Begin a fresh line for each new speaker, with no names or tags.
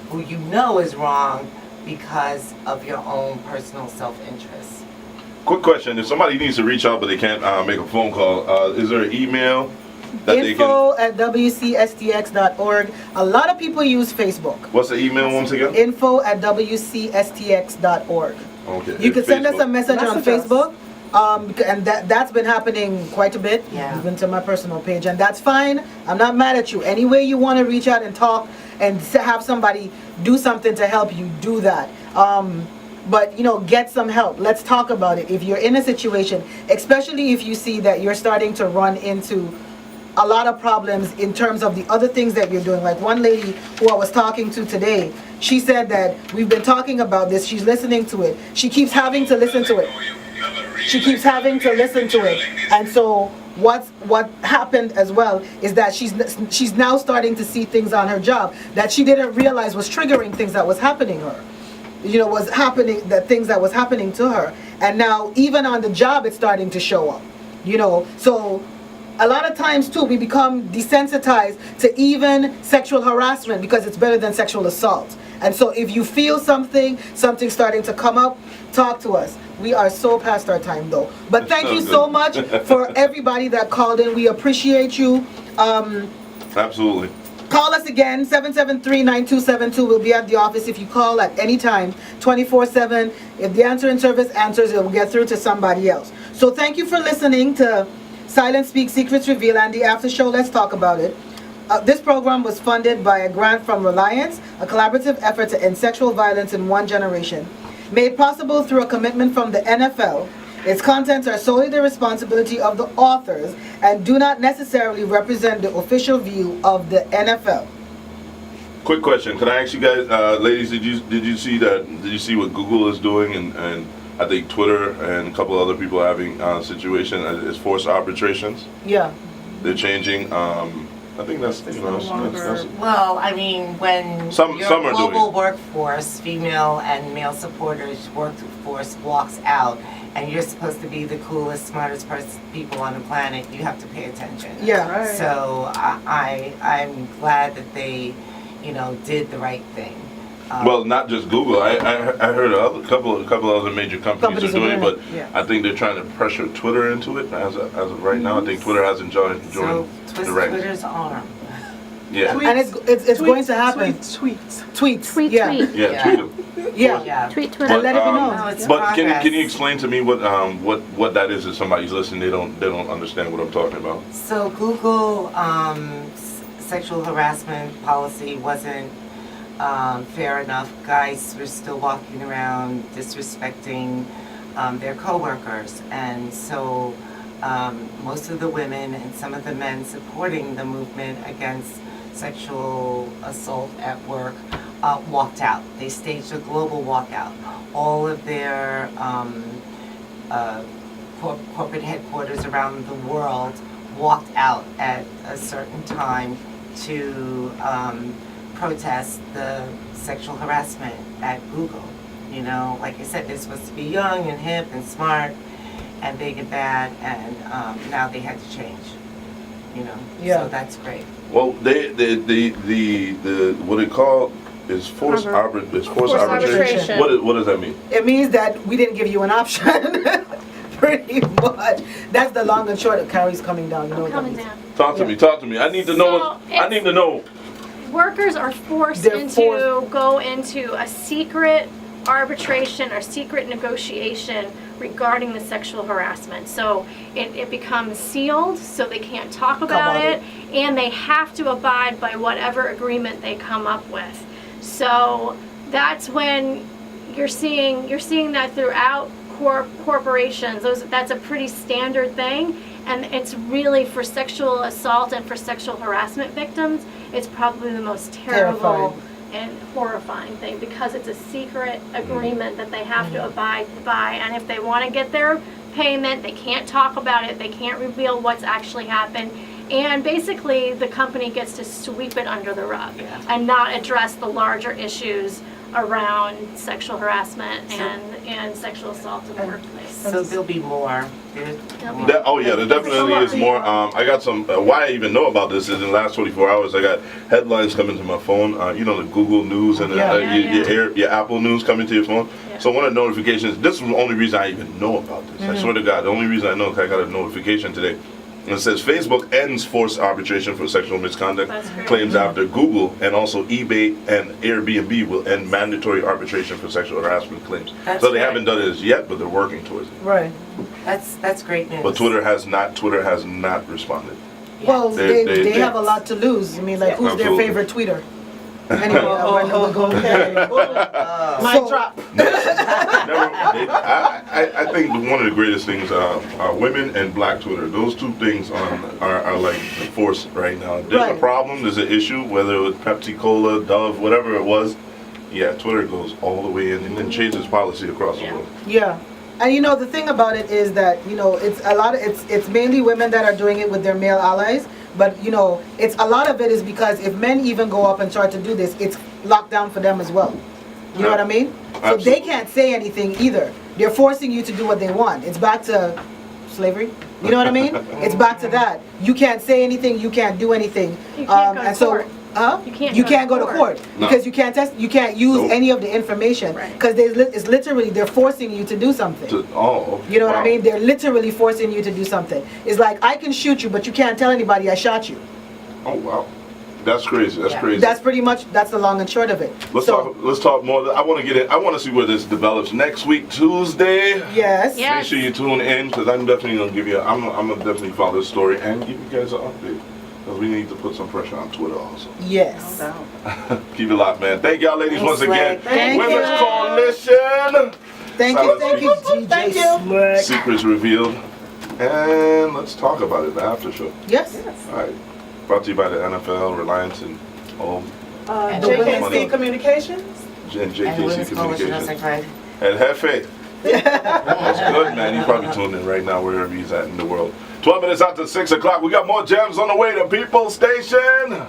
who you know is wrong because of your own personal self-interest.
Quick question: if somebody needs to reach out but they can't make a phone call, is there an email that they can?
info@wcstx.org. A lot of people use Facebook.
What's the email once again?
info@wcstx.org.
Okay.
You can send us
Facebook.
a message on Facebook. And that's been happening quite a bit, even to my personal page, and that's fine. I'm not mad at you. Any way you want to reach out and talk and have somebody do something to help you, do that. But get some help. Let's talk about it. If you're in a situation, especially if you see that you're starting to run into a lot of problems in terms of the other things that you're doing. Like one lady who I was talking to today, she said that we've been talking about this. She's listening to it. She keeps having to listen to it. And so what happened as well is that she's now starting to see things on her job that she didn't realize was triggering things that was happening her. Things that was happening to her. And now even on the job it's starting to show up. So a lot of times too we become desensitized to even sexual harassment because it's better than sexual assault. And so if you feel something's starting to come up, talk to us. We are so past our time though. But thank you so much for everybody that called in. We appreciate you.
Absolutely.
Call us again, 773-9272. We'll be at the office if you call at any time, 24/7. If the answering service answers, it will get through to somebody else. So thank you for listening to Silence Speak, Secrets Reveal, and the after show. Let's talk about it. This program was funded by a grant from Reliance, a collaborative effort to end sexual violence in one generation. Made possible through a commitment from the NFL. Its contents are solely the responsibility of the authors and do not necessarily represent the official view of the NFL.
Quick question: could I ask you guys, ladies, did you see that? Did you see what Google is doing, and I think Twitter and a couple other people are having a situation as forced arbitrations?
Yeah.
They're changing. I think that's that's
Well, I mean, when
some
your
are
global
doing.
workforce, female and male supporters workforce walks out, and you're supposed to be the coolest, smartest people on the planet, you have to pay attention.
Yeah.
Right.
So I'm glad that they, did the right thing.
Well, not just Google. I heard a couple other major companies are doing it, but
yeah.
I think they're trying to pressure Twitter into it as of right now. I think Twitter hasn't joined
So twist
the ranks.
Twitter's arm.
Yeah.
And it's going to happen. Tweets.
Tweet,
Yeah.
tweet.
Yeah, tweet them.
Yeah.
Tweet
But,
Twitter.
let it be known.
No, it's
but
progress.
can you explain to me what that is if somebody's listening? They don't understand what I'm talking about.
So Google sexual harassment policy wasn't fair enough. Guys were still walking around disrespecting their coworkers, and so most of the women and some of the men supporting the movement against sexual assault at work walked out. They staged a global walkout. All of their corporate headquarters around the world walked out at a certain time to protest the sexual harassment at Google. Like I said, they're supposed to be young and hip and smart and big and bad, and now they had to change.
Yeah.
So that's great.
Well, the what they call is forced arbitration. What does that mean?
It means that we didn't give you an option. Pretty much. That's the long and short of Carrie's coming down.
I'm coming down.
Talk to me. I need to know. I need to know.
Workers are forced
They're
go into a secret arbitration or secret negotiation regarding the sexual harassment. So it becomes sealed, so they can't talk about it, and they have to abide by whatever agreement they come up with. So that's when you're seeing that throughout corporations. That's a pretty standard thing, and it's really for sexual assault and for sexual harassment victims. It's probably the most terrible and horrifying thing because it's a secret agreement that they have to abide by, and if they want to get their payment, they can't talk about it, they can't reveal what's actually happened, and basically the company gets to sweep it under the rug and not address the larger issues around sexual harassment and sexual assault in the workplace.
So there'll be more.
Oh yeah, there definitely is more. I got some. Why I even know about this is in the last 24 hours, I got headlines coming to my phone. You know, the Google News and your Apple News coming to your phone.
Yeah.
So one of the notifications. This is the only reason I even know about this. I swear to God, the only reason I know is I got a notification today. And it says Facebook ends forced arbitration for sexual misconduct
That's great.
claims after Google and also eBay and Airbnb will end mandatory arbitration for sexual harassment claims.
That's
So they
great.
haven't done it as yet, but they're working towards it.
Right.
That's great news.
But Twitter has not responded.
Well,
They-
they
they-
have a lot to lose. I mean, like, who's their
Absolutely.
favorite tweeter? Anyway, we'll go there.
Mic
drop.
I think one of the greatest things are women and Black Twitter. Those two things are like the force right now. There's a
Right.
problem, there's an issue, whether it was Pepsi Cola, Dove, whatever it was. Yeah, Twitter goes all the way in and then changes policy across the world.
Yeah. And you know, the thing about it is that, you know, it's mainly women that are doing it with their male allies, but you know, it's a lot of it is because if men even go up and try to do this, it's locked down for them as well. You know what I mean? So they
Absolutely.
can't say anything either. They're forcing you to do what they want. It's back to slavery. You know what I mean? It's back to that. You can't say anything, you can't do anything.
You can't go to
and so
court.
You can't go to court
No.
because you can't use
Nope.
any of the information
Right.
because it's literally they're forcing you to do something. You know what I
wow.
mean? They're literally forcing you to do something. It's like, I can shoot you, but you can't tell anybody I shot you.
Oh wow, that's crazy. That's
Yeah.
crazy.
That's the long and short of it.
Let's
So,
talk more. I want to get in. I want to see where this develops next week, Tuesday.
yes.
Yeah.
Make sure you tune in because I'm definitely gonna give you. I'm gonna definitely follow this story and give you guys an update because we need to put some pressure on Twitter also.
Yes.
Keep it locked, man. Thank y'all, ladies,
Thanks,
once again.
Slay. Thank
Women's
you.
Coalition.
Thank
Silence
you,
speaks.
DJ Slick.
Secrets revealed, and let's talk about it. The after show.
Yes.
All right. Brought to you by the NFL, Reliance, and all
And
JKC
Women's-
Communications.
and
And
JKC
Women's Coalition, as I
Communications.
cried.
And Hefe. That's good, man. He's probably tuned in right now wherever he's at in the world. 12 minutes after 6 o'clock. We got more gems on the way to People Station.